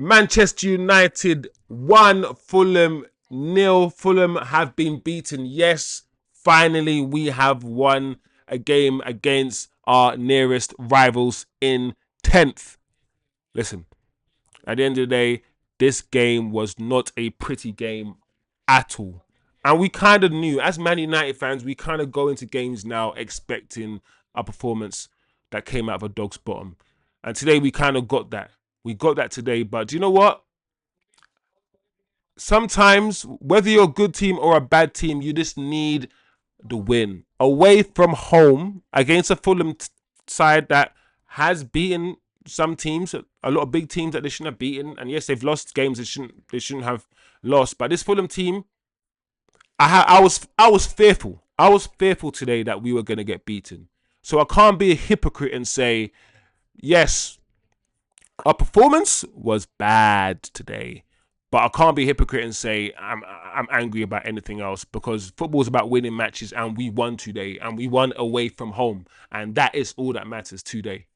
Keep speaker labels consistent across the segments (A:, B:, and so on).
A: Manchester United 1, Fulham 0. Fulham have been beaten. Yes, finally we have won a game against our nearest rivals in 10th. Listen, at the end of the day, this game was not a pretty game at all. And we kind of knew, as Man United fans, we kind of go into games now expecting a performance that came out of a dog's bottom. And today we kind of got that. We got that today. But do you know what? Sometimes, whether you're a good team or a bad team, you just need the win. Away from home against a Fulham side that has beaten some teams, a lot of big teams that they shouldn't have beaten. And yes, they've lost games they shouldn't have lost. But this Fulham team, I was fearful. I was fearful today that we were going to get beaten. So I can't be a hypocrite and say, yes, our performance was bad today. But I can't be a hypocrite and say I'm angry about anything else, because football is about winning matches, and we won today, and we won away from home, and that is all that matters today.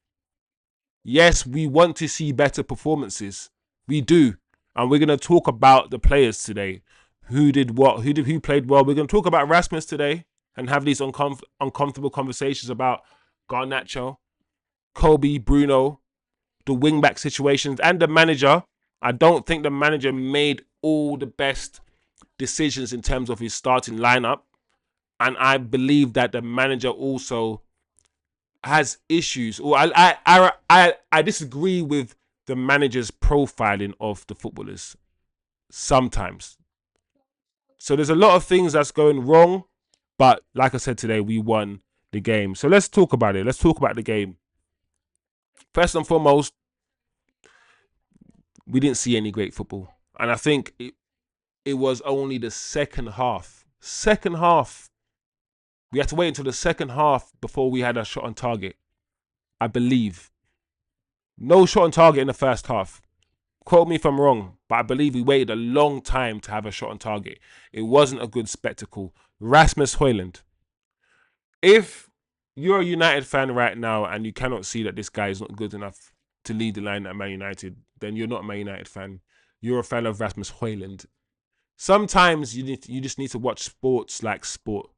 A: Yes, we want to see better performances. We do. And we're going to talk about the players today. Who did what? Who played well? We're going to talk about Rasmus today and have these uncomfortable conversations about Garnacho, Kobbie, Bruno, the wingback situations, and the manager. I don't think the manager made all the best decisions in terms of his starting lineup. And I believe that the manager also has issues. Or I disagree with the manager's profiling of the footballers sometimes. So there's a lot of things that's going wrong. But like I said today, we won the game. So let's talk about it. Let's talk about the game. First and foremost, we didn't see any great football. And I think it was only the second half. Second half. We had to wait until the second half before we had a shot on target. I believe. No shot on target in the first half. Quote me if I'm wrong, but I believe we waited a long time to have a shot on target. It wasn't a good spectacle. Rasmus Hojlund. If you're a United fan right now and you cannot see that this guy is not good enough to lead the line at Man United, then you're not a Man United fan. You're a fan of Rasmus Hojlund. Sometimes you just need to watch sports like sport.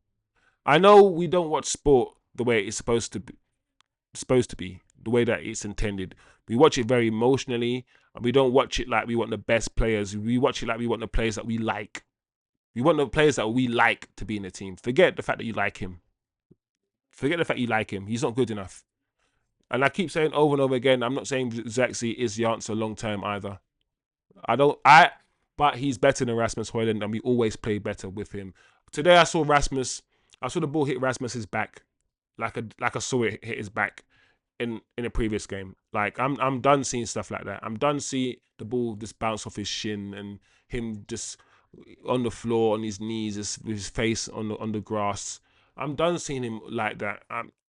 A: I know we don't watch sport the way it's supposed to be, the way that it's intended. We watch it very emotionally, and we don't watch it like we want the best players. We watch it like we want the players that we like. We want the players that we like to be in the team. Forget the fact that you like him. Forget the fact you like him. He's not good enough. And I keep saying over and over again, I'm not saying Zirkzee is the answer long term either. But he's better than Rasmus Hojlund, and we always play better with him. Today I saw the ball hit Rasmus's back, like I saw it hit his back in a previous game. Like I'm done seeing stuff like that. I'm done seeing the ball just bounce off his shin and him just on the floor on his knees, just with his face on the grass. I'm done seeing him like that.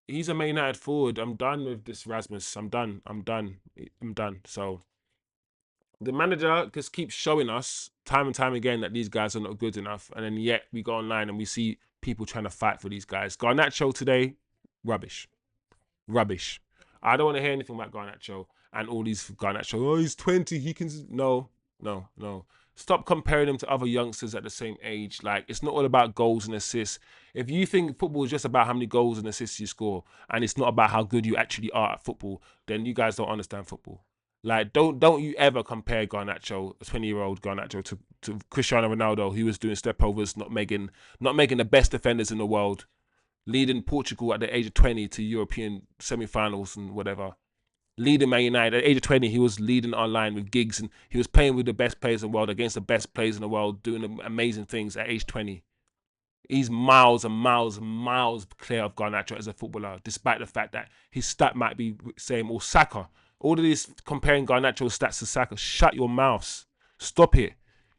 A: He's a Man United forward. I'm done with this Rasmus. I'm done. I'm done. I'm done. So the manager just keeps showing us time and time again that these guys are not good enough, and then yet we go online and we see people trying to fight for these guys. Garnacho today, rubbish, rubbish. I don't want to hear anything about Garnacho and all these Garnacho. Oh, he's 20. He can no, no, no. Stop comparing him to other youngsters at the same age. Like, it's not all about goals and assists. If you think football is just about how many goals and assists you score, and it's not about how good you actually are at football, then you guys don't understand football. Like, don't you ever compare Garnacho, a 20-year-old Garnacho, to Cristiano Ronaldo, who was doing stepovers, not making the best defenders in the world, leading Portugal at the age of 20 to European semi-finals and whatever. Leading Man United at the age of 20, he was leading our line with gigs, and he was playing with the best players in the world against the best players in the world, doing amazing things at age 20. He's miles and miles and miles clear of Garnacho as a footballer, despite the fact that his stat might be same or Saka. All of this comparing Garnacho's stats to Saka. Shut your mouths. Stop it.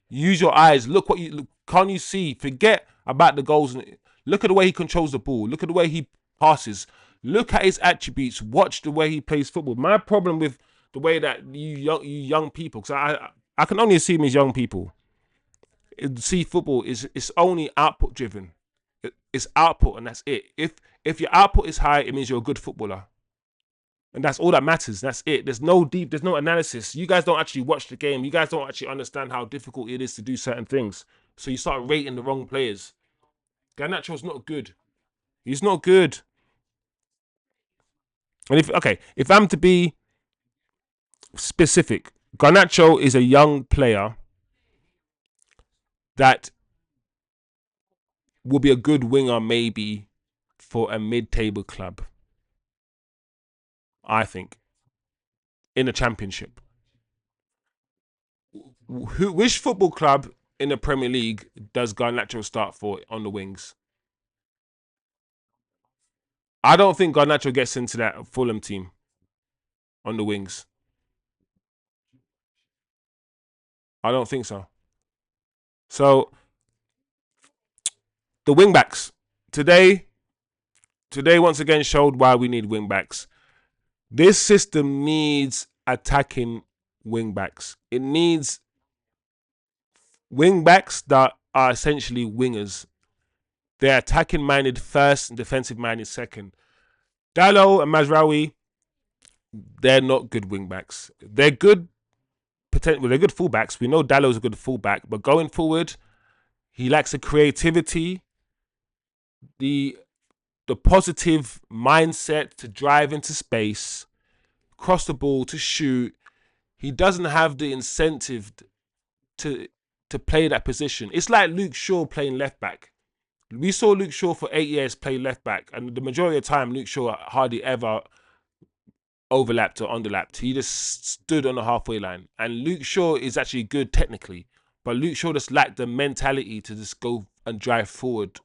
A: Use your eyes. Look what you look. Can't you see? Forget about the goals. Look at the way he controls the ball. Look at the way he passes. Look at his attributes. Watch the way he plays football. My problem with the way that you young people, because I can only assume as young people see football is it's only output driven. It's output and that's it. If your output is high, it means you're a good footballer. And that's all that matters. That's it. There's no analysis. You guys don't actually watch the game. You guys don't actually understand how difficult it is to do certain things. So you start rating the wrong players. Garnacho's not good. He's not good. And if I'm to be specific, Garnacho is a young player that will be a good winger maybe for a mid-table club, I think, in the Championship. Which football club in the Premier League does Garnacho start for on the wings? I don't think Garnacho gets into that Fulham team on the wings. I don't think so. So the wing backs today once again showed why we need wing backs. This system needs attacking wing backs. It needs wing backs that are essentially wingers. They're attacking minded first and defensive minded second. Dalot and Mazraoui, they're not good wing backs. They're good they're good fullbacks. We know Dalot's a good fullback, but going forward, he lacks the creativity, the positive mindset to drive into space, cross the ball, to shoot. He doesn't have the incentive to play that position. It's like Luke Shaw playing left back. We saw Luke Shaw for 8 years play left back, and the majority of the time, Luke Shaw hardly ever overlapped or underlapped. He just stood on the halfway line. And Luke Shaw is actually good technically, but Luke Shaw just lacked the mentality to just go and drive forward.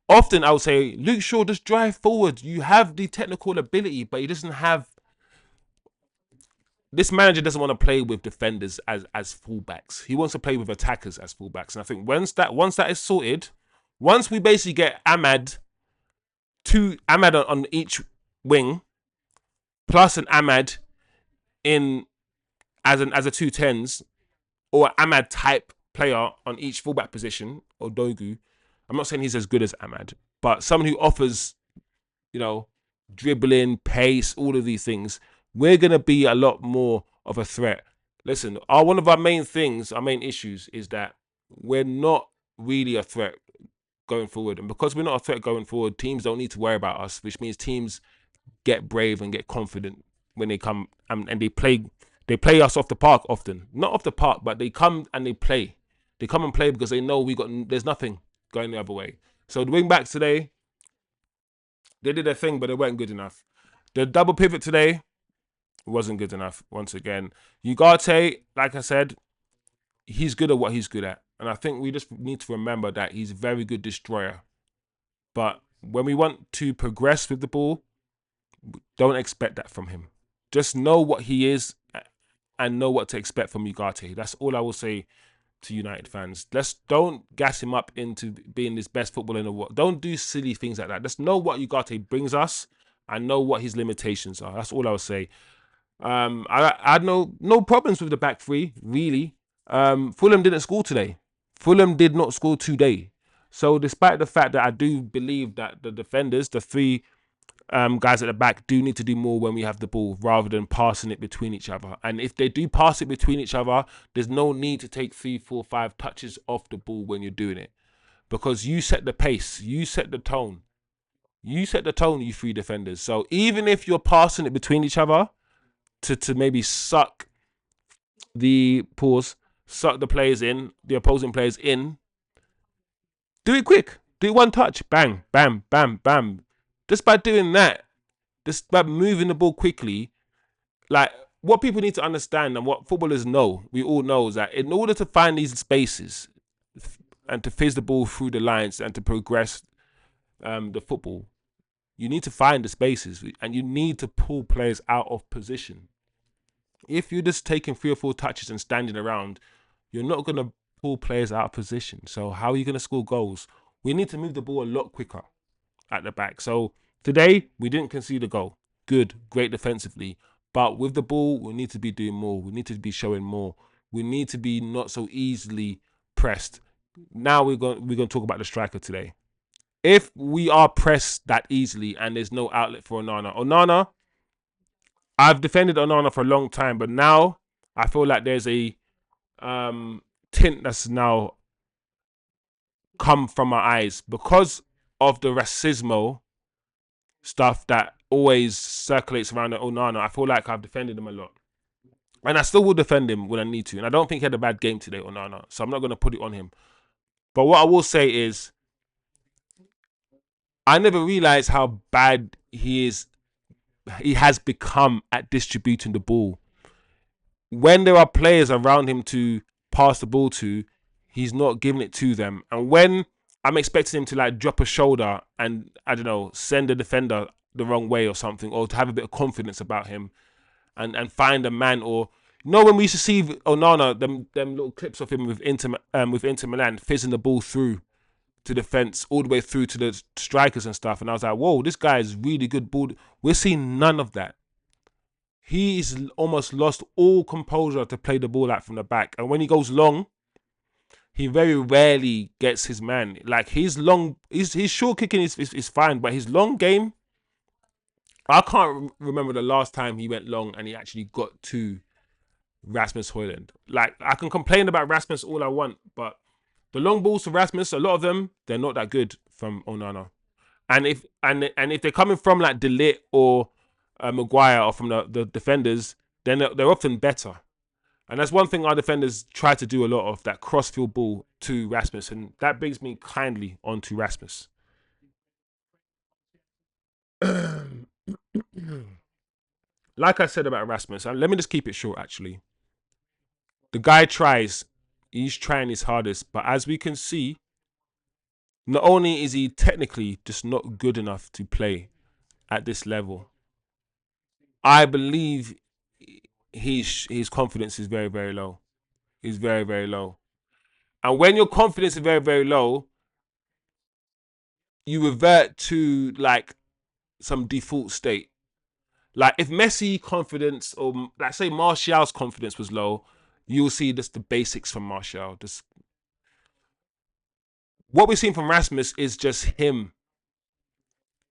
A: Often I would say, Luke Shaw, just drive forward. You have the technical ability, but he doesn't have. This manager doesn't want to play with defenders as fullbacks. He wants to play with attackers as fullbacks. And I think once that is sorted, once we basically get Ahmad on each wing, plus an Ahmad in as a 2-10s, or Ahmad type player on each fullback position, or Dogu. I'm not saying he's as good as Ahmad, but someone who offers, dribbling, pace, all of these things, we're going to be a lot more of a threat. Listen, one of our main issues is that we're not really a threat going forward. And because we're not a threat going forward, teams don't need to worry about us, which means teams get brave and get confident when they come and they play us off the park often. Not off the park, but they come and they play. They come and play because they know there's nothing going the other way. So the wing backs today, they did their thing, but they weren't good enough. The double pivot today wasn't good enough. Once again, Ugarte, like I said, he's good at what he's good at. And I think we just need to remember that he's a very good destroyer. But when we want to progress with the ball, don't expect that from him. Just know what he is and know what to expect from Ugarte. That's all I will say to United fans. Don't gas him up into being this best footballer in the world. Don't do silly things like that. Just know what Ugarte brings us and know what his limitations are. That's all I will say. I had no problems with the back three, really. Fulham didn't score today. Fulham did not score today. So despite the fact that I do believe that the defenders, the three guys at the back, do need to do more when we have the ball rather than passing it between each other. And if they do pass it between each other, there's no need to take 3, 4, 5 touches off the ball when you're doing it, because you set the pace, you set the tone. You set the tone, you three defenders. So even if you're passing it between each other to maybe suck the players in, the opposing players in, do it quick. Do it one touch. Bang, bam, bam, bam. Just by doing that, just by moving the ball quickly, like what people need to understand and what footballers know, we all know, is that in order to find these spaces and to fizz the ball through the lines and to progress the football, you need to find the spaces and you need to pull players out of position. If you're just taking 3 or 4 touches and standing around, you're not going to pull players out of position. So how are you going to score goals? We need to move the ball a lot quicker at the back. So today, we didn't concede a goal. Good, great defensively. But with the ball, we need to be doing more. We need to be showing more. We need to be not so easily pressed. Now we're going to talk about the striker today. If we are pressed that easily and there's no outlet for Onana, I've defended Onana for a long time, but now I feel like there's a tint that's now come from my eyes because of the racismo stuff that always circulates around Onana. I feel like I've defended him a lot. And I still will defend him when I need to. And I don't think he had a bad game today, Onana. So I'm not going to put it on him. But what I will say is, I never realized how bad he has become at distributing the ball. When there are players around him to pass the ball to, he's not giving it to them. And when I'm expecting him to like drop a shoulder and, I don't know, send a defender the wrong way or something, or to have a bit of confidence about him and find a man, or when we used to see Onana, them little clips of him with Inter Milan fizzing the ball through to defense all the way through to the strikers and stuff, and I was like, whoa, this guy is really good ball. We're seeing none of that. He's almost lost all composure to play the ball out from the back, and when he goes long, he very rarely gets his man. Like his short kicking is fine, but his long game, I can't remember the last time he went long and he actually got to Rasmus Hojlund. Like, I can complain about Rasmus all I want, but the long balls to Rasmus, a lot of them, they're not that good from Onana. And if they're coming from like Dalot or Maguire or from the defenders, then they're often better. And that's one thing our defenders try to do a lot of, that cross-field ball to Rasmus. And that brings me kindly onto Rasmus. Like I said about Rasmus, and let me just keep it short actually. The guy tries, he's trying his hardest, but as we can see, not only is he technically just not good enough to play at this level, I believe his confidence is very, very low. He's very, very low. And when your confidence is very, very low, you revert to like some default state. Like if Messi confidence, or let's say Martial's confidence was low, you'll see just the basics from Martial. Just what we've seen from Rasmus is just him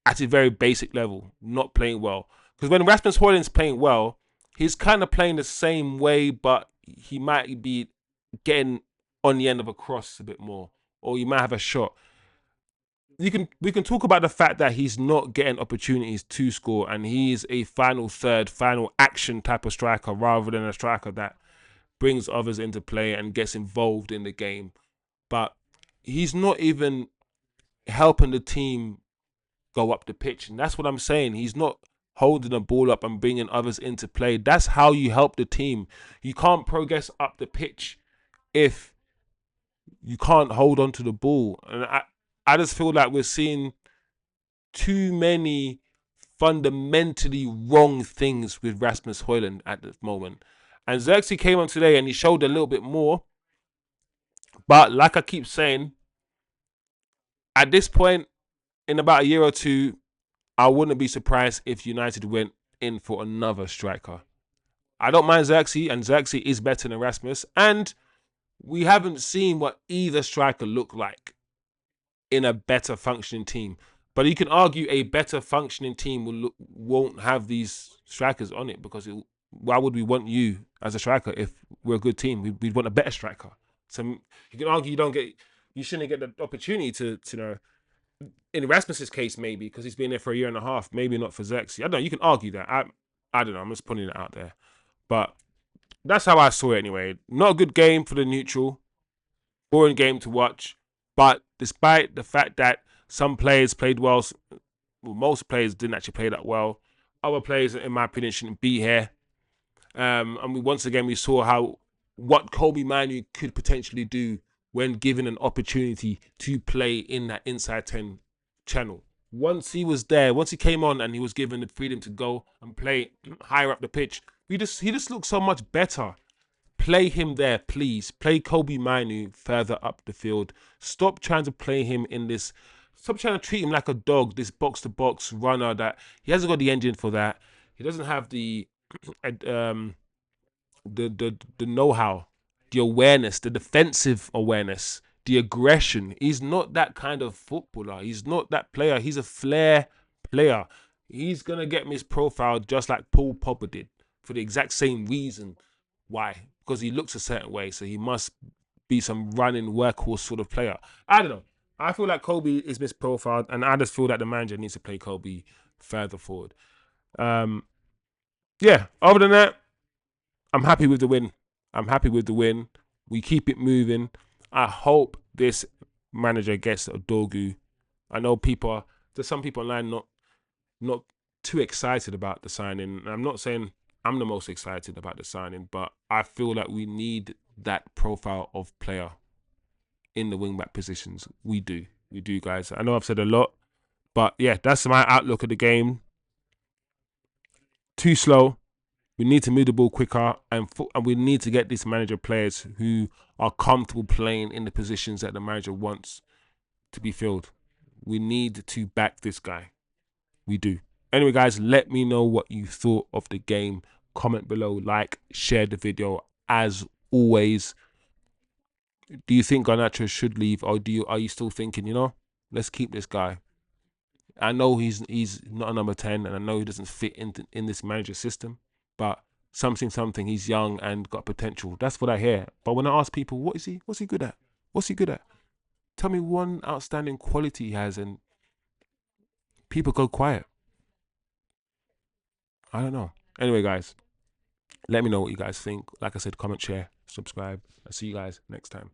A: at a very basic level, not playing well. Because when Rasmus Hojlund's playing well, he's kind of playing the same way, but he might be getting on the end of a cross a bit more, or you might have a shot. We can talk about the fact that he's not getting opportunities to score, and he's a final third, final action type of striker rather than a striker that brings others into play and gets involved in the game. But he's not even helping the team go up the pitch, and that's what I'm saying. He's not holding the ball up and bringing others into play. That's how you help the team. You can't progress up the pitch if you can't hold on to the ball. And I just feel like we're seeing too many fundamentally wrong things with Rasmus Hojlund at the moment. And Zirkzee came on today and he showed a little bit more. But like I keep saying, at this point, in about a year or two, I wouldn't be surprised if United went in for another striker. I don't mind Zirkzee, and Zirkzee is better than Rasmus. And we haven't seen what either striker look like in a better functioning team. But you can argue a better functioning team won't have these strikers on it, because why would we want you as a striker if we're a good team? We'd want a better striker. So you can argue you shouldn't get the opportunity to in Rasmus's case, maybe because he's been there for a year and a half, maybe not for Zirkzee. I don't know. You can argue that. I don't know. I'm just putting it out there. But that's how I saw it anyway. Not a good game for the neutral. Boring game to watch. But despite the fact that some players played well, most players didn't actually play that well. Other players, in my opinion, shouldn't be here. And once again, we saw what Kobbie Manu could potentially do when given an opportunity to play in that inside 10 channel. Once he was there, once he came on and he was given the freedom to go and play higher up the pitch, he just looked so much better. Play him there, please. Play Kobbie Manu further up the field. Stop trying to play him in this. Stop trying to treat him like a dog, this box-to-box runner that he hasn't got the engine for that. He doesn't have the know-how, the awareness, the defensive awareness, the aggression. He's not that kind of footballer. He's not that player. He's a flair player. He's going to get misprofiled just like Paul Pogba did for the exact same reason. Why? Because he looks a certain way, so he must be some running workhorse sort of player. I don't know. I feel like Kobbie is misprofiled, and I just feel that the manager needs to play Kobbie further forward. Yeah, other than that, I'm happy with the win. I'm happy with the win. We keep it moving. I hope this manager gets a Dogu. I know there's some people online not too excited about the signing. I'm not saying I'm the most excited about the signing, but I feel like we need that profile of player in the wingback positions. We do, guys. I know I've said a lot, but yeah, that's my outlook of the game. Too slow. We need to move the ball quicker, and we need to get these manager players who are comfortable playing in the positions that the manager wants to be filled. We need to back this guy. We do. Anyway, guys, let me know what you thought of the game. Comment below, like, share the video. As always, do you think Garnacho should leave, or are you still thinking, let's keep this guy? I know he's not a number 10, and I know he doesn't fit in this manager system, but something, he's young and got potential. That's what I hear. But when I ask people, what's he good at? What's he good at? Tell me one outstanding quality he has, and people go quiet. I don't know. Anyway, guys, let me know what you guys think. Like I said, comment, share, subscribe. I'll see you guys next time.